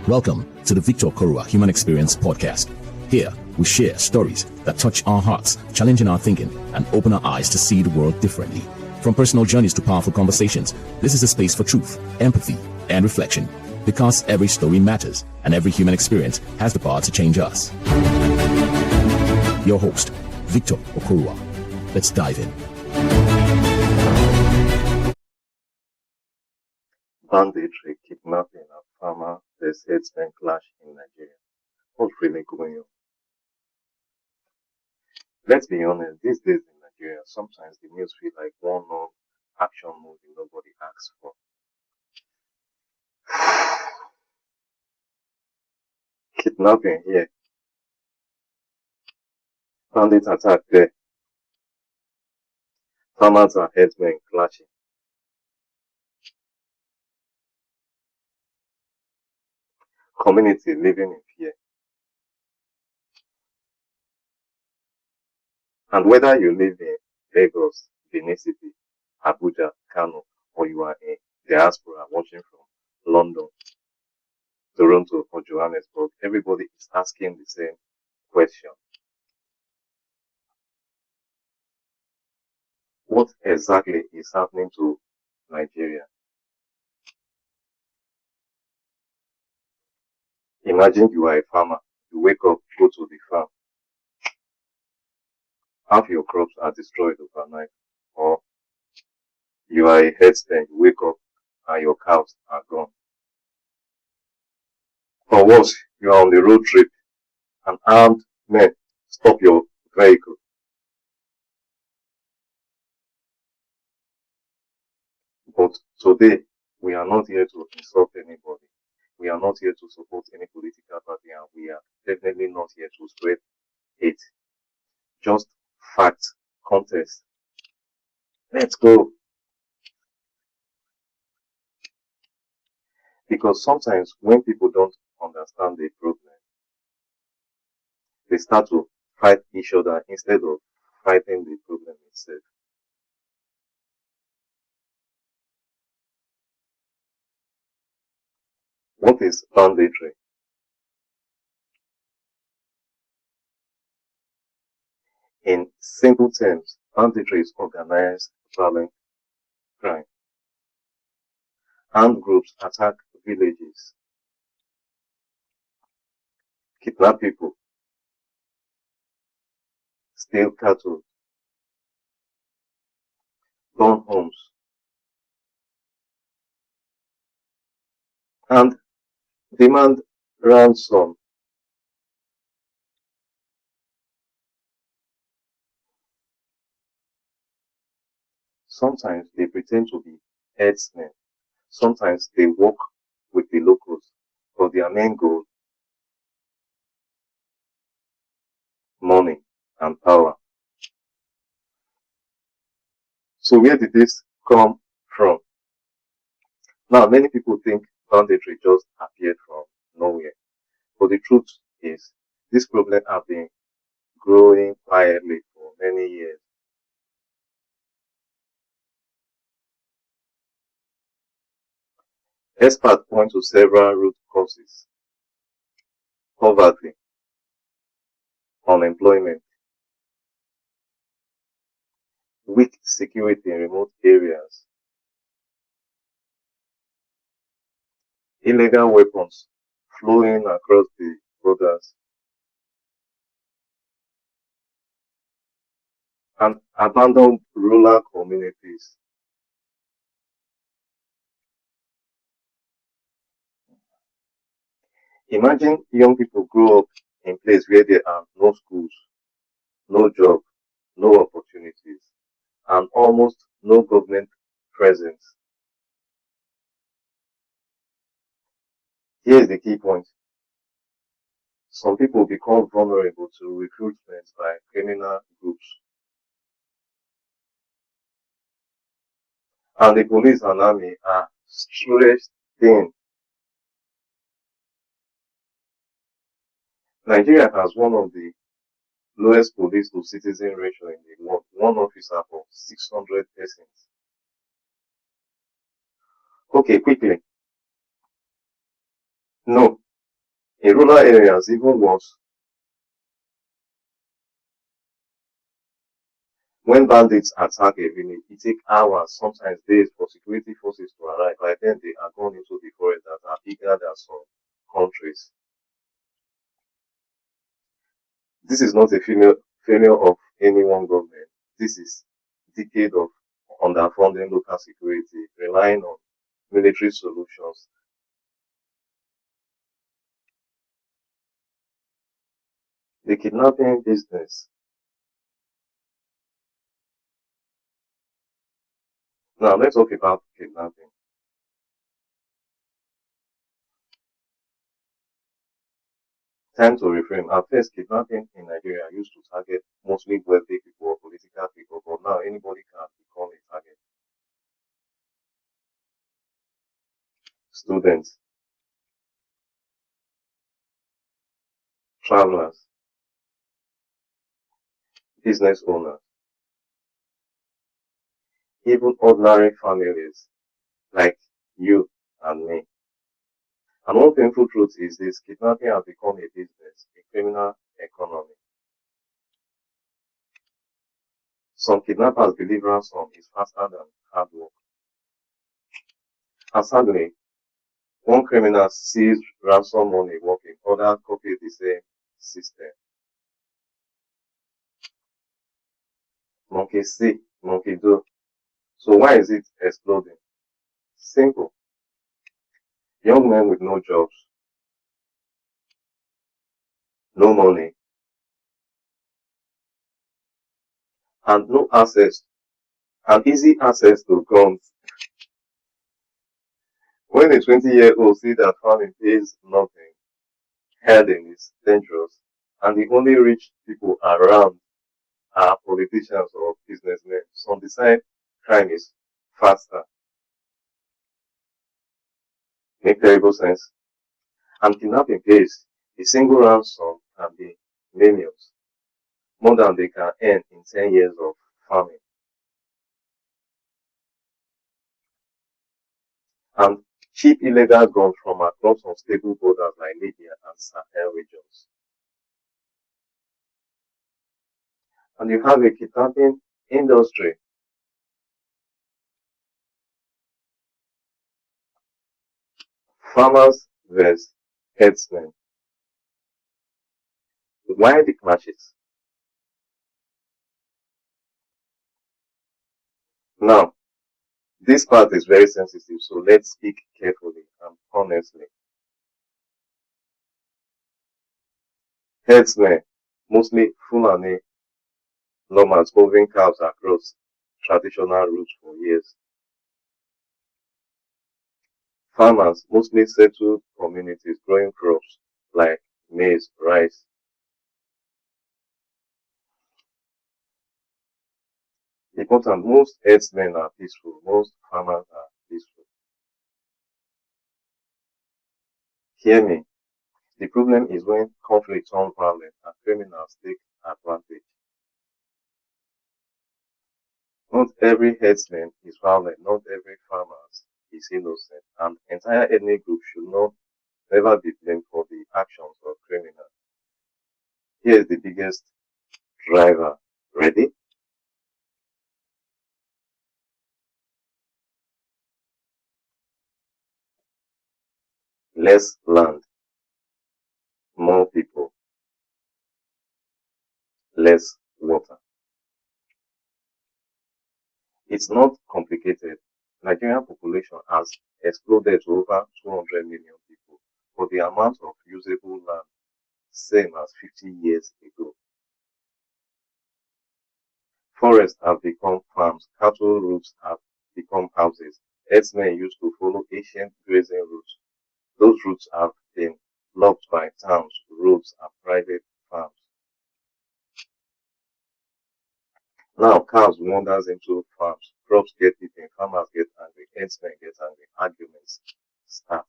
Welcome to the Victor Okoruwa Human Experience Podcast. Here, we share stories that touch our hearts, challenging our thinking, and open our eyes to see the world differently. From personal journeys to powerful conversations, this is a space for truth, empathy, and reflection. Because every story matters, and every human experience has the power to change us. Your host, Victor Okoruwa. Let's dive in. Banditry, kidnapping, and farmer versus herdsmen clash in Nigeria. What's really going on? Let's be honest, these days in Nigeria, sometimes the news feel like one long action movie nobody asks for. Kidnapping here, bandit attack there, farmers and herdsmen clashing. Community living in fear. And whether you live in Lagos, Benin City, Abuja, Kano, or you are in diaspora watching from London, Toronto, or Johannesburg, everybody is asking the same question. What exactly is happening to Nigeria? Imagine you are a farmer. You wake up, go to the farm. Half your crops are destroyed overnight. Or you are a herdsman. You wake up and your cows are gone. Or worse, you are on the road trip and armed men stop your vehicle. But today, we are not here to insult anybody. We are not here to support any political party, and we are definitely not here to spread hate. Just fact, context. Let's go. Because sometimes when people don't understand the problem, they start to fight each other instead of fighting the problem itself. What is banditry? In simple terms, banditry is organized violent crime. Armed groups attack villages, kidnap people, steal cattle, burn homes, and demand ransom. Sometimes they pretend to be herdsmen. Sometimes they work with the locals, but their main goal, money and power. So where did this come from? Now, many people think banditry just appeared from nowhere. But the truth is, this problem has been growing quietly for many years. Experts point to several root causes: poverty, unemployment, weak security in remote areas, illegal weapons flowing across the borders, and abandoned rural communities. Imagine young people grow up in places where there are no schools, no job, no opportunities, and almost no government presence. Here is the key point. Some people become vulnerable to recruitment by criminal groups. And the police and army are stretched thin. Nigeria has one of the lowest police to citizen ratio in the world, one officer for 600 persons. Okay, quickly. No, in rural areas, even worse. When bandits attack a village, it takes hours, sometimes days, for security forces to arrive. By then, they are gone into the forest that are bigger than some countries. This is not a failure of any one government. This is decade of underfunding local security, relying on military solutions. The kidnapping business. Now let's talk about kidnapping. Time to reframe. At first, kidnapping in Nigeria used to target mostly wealthy people or political people, but now anybody can become a target. Students, travelers, business owners, even ordinary families like you and me. And one painful truth is this: kidnapping has become a business, a criminal economy. Some kidnappers believe ransom is faster than hard work. And sadly, one criminal sees ransom money working, others copy the same system. Monkey see, monkey do. So why is it exploding? Simple. Young men with no jobs, no money, and no access, and easy access to guns. When a 20-year-old sees that farming pays nothing, herding is dangerous, and the only rich people around are politicians or businessmen, some decide crime is faster. Make terrible sense. And kidnapping pays. A single ransom can be millions, more than they can earn in 10 years of farming. And cheap illegal guns from across unstable borders like Libya and Sahel regions. And you have a kidnapping industry. Farmers versus herdsmen. Why the clashes? Now, this part is very sensitive, so let's speak carefully and honestly. Herdsmen, mostly Fulani nomads moving cows across traditional routes for years. Farmers, mostly settled communities growing crops like maize, rice. Important, most herdsmen are peaceful, most farmers are peaceful. Hear me, the problem is when conflict turns violent and criminals take advantage. Not every herdsman is violent, not every farmer is innocent, and entire ethnic groups should not never be blamed for the actions of criminals. Here is the biggest driver. Ready? Less land, more people, less water. It's not complicated. Nigerian population has exploded to over 200 million people, but the amount of usable land same as 50 years ago. Forests have become farms, cattle routes have become houses. Herdsmen used to follow ancient grazing routes. Those routes have been blocked by towns, roads, and private farms. Now cows wanders into farms, crops get eaten, farmers get angry, herdsmen get angry, arguments start.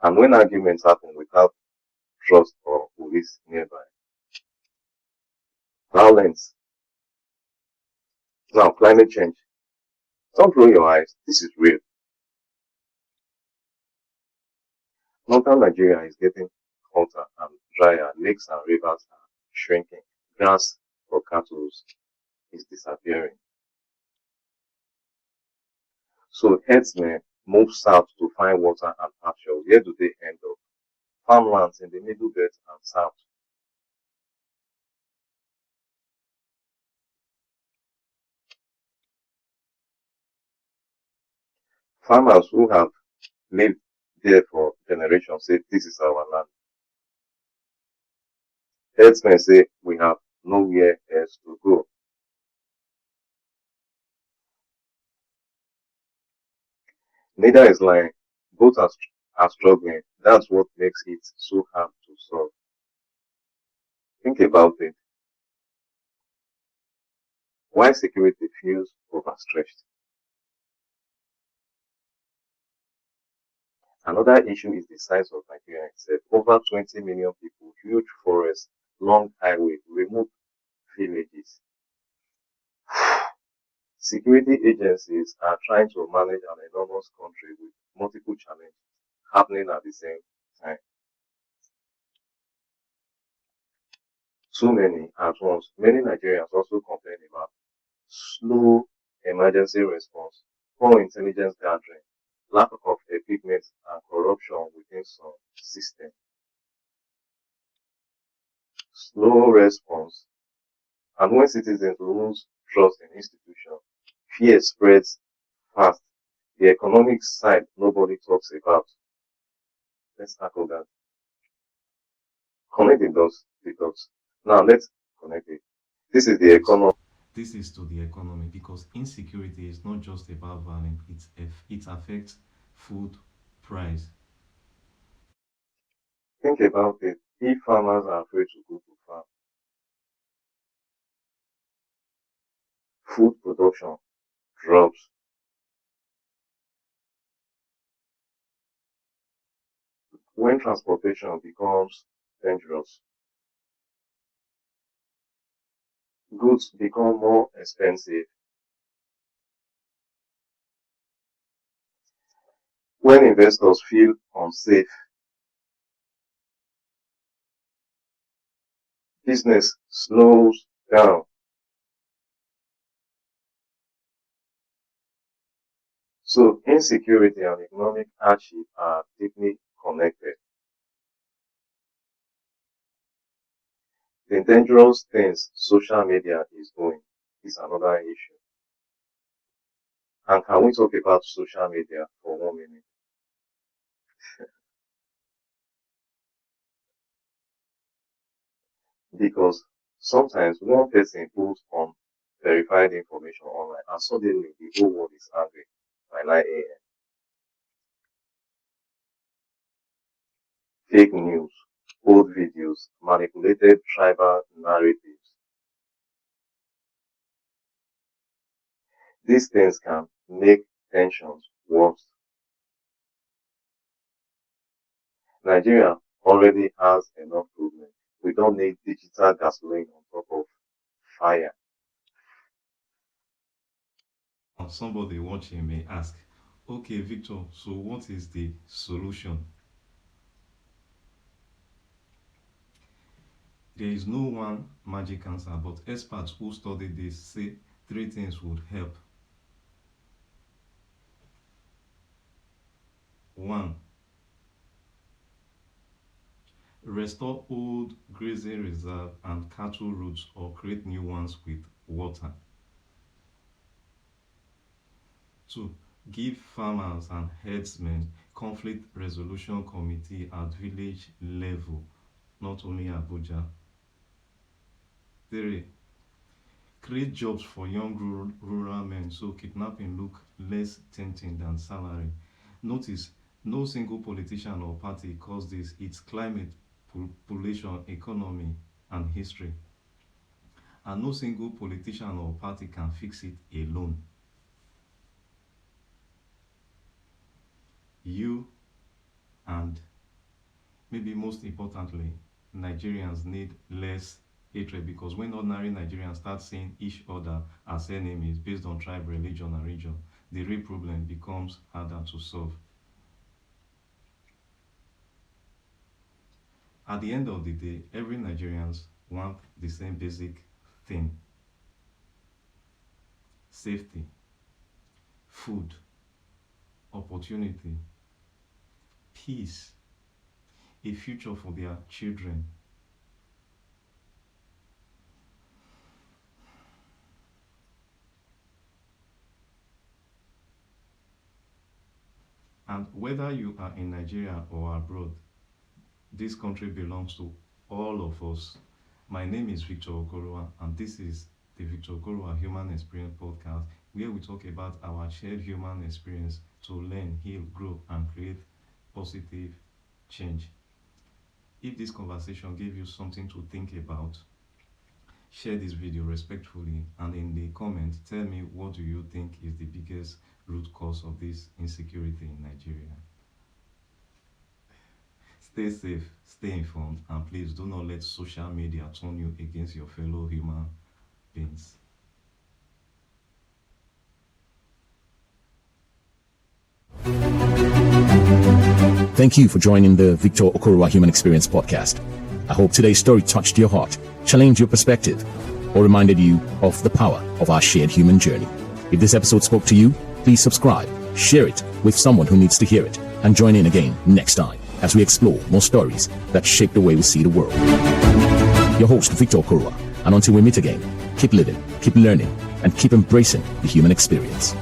And when arguments happen without trust or police nearby, violence. Now climate change. Don't roll your eyes. This is real. Northern Nigeria is getting hotter and drier. Lakes and rivers are shrinking. Grass for cattle is disappearing. So herdsmen move south to find water and pasture. Where do they end up? Farmlands in the middle belt and south. Farmers who have lived there for generations say this is our land. Herdsmen say we have nowhere else to go. Neither is lying. Both are struggling. That's what makes it so hard to solve. Think about it. Why security feels overstretched. Another issue is the size of Nigeria itself. Over 20 million people, huge forests, long highway, remote villages. Security agencies are trying to manage an enormous country with multiple challenges happening at the same time. Too many at once. Many Nigerians also complain about slow emergency response, poor intelligence gathering, lack of equipment, and corruption within some systems. Slow response. And when citizens lose trust in institutions, fear spreads fast. The economic side nobody talks about. Let's tackle that. Connect the dots. Now let's connect it. This is the economy. This is to the economy because insecurity is not just about violence, it affects food price. Think about it. If farmers are afraid to go to farm, food production drops. When transportation becomes dangerous, goods become more expensive. When investors feel unsafe, business slows down. So insecurity and economic hardship are deeply connected. The dangerous things social media is doing is another issue. And can we talk about social media for 1 minute? Because sometimes one person puts on verified information online and suddenly the whole world is angry by 9 a.m. Fake news, old videos, manipulated tribal narratives. These things can make tensions worse. Nigeria already has enough problems. We don't need digital gasoline on top of fire. Now, somebody watching may ask, okay, Victor, so what is the solution? There is no one magic answer, but experts who study this say three things would help. One, restore old grazing reserve and cattle routes or create new ones with water. Two, give farmers and herdsmen conflict resolution committee at village level, not only Abuja. Three, create jobs for young rural men so kidnapping look less tempting than salary. Notice, no single politician or party caused this. It's climate, population, economy, and history. And no single politician or party can fix it alone. You and maybe most importantly, Nigerians need less hatred because when ordinary Nigerians start seeing each other as enemies based on tribe, religion, and region, the real problem becomes harder to solve. At the end of the day, every Nigerians want the same basic thing: safety, food, opportunity, peace, a future for their children. And whether you are in Nigeria or abroad, this country belongs to all of us. My name is Victor Okoruwa, and this is the Victor Okoruwa Human Experience Podcast, where we talk about our shared human experience to learn, heal, grow, and create positive change. If this conversation gave you something to think about, share this video respectfully, and in the comments, tell me, what do you think is the biggest root cause of this insecurity in Nigeria? Stay safe, stay informed, and please do not let social media turn you against your fellow human beings. Thank you for joining the Victor Okoruwa Human Experience Podcast. I hope today's story touched your heart, challenged your perspective, or reminded you of the power of our shared human journey. If this episode spoke to you, please subscribe, share it with someone who needs to hear it, and join in again next time as we explore more stories that shape the way we see the world. Your host, Victor Okoruwa, and until we meet again, keep living, keep learning, and keep embracing the human experience.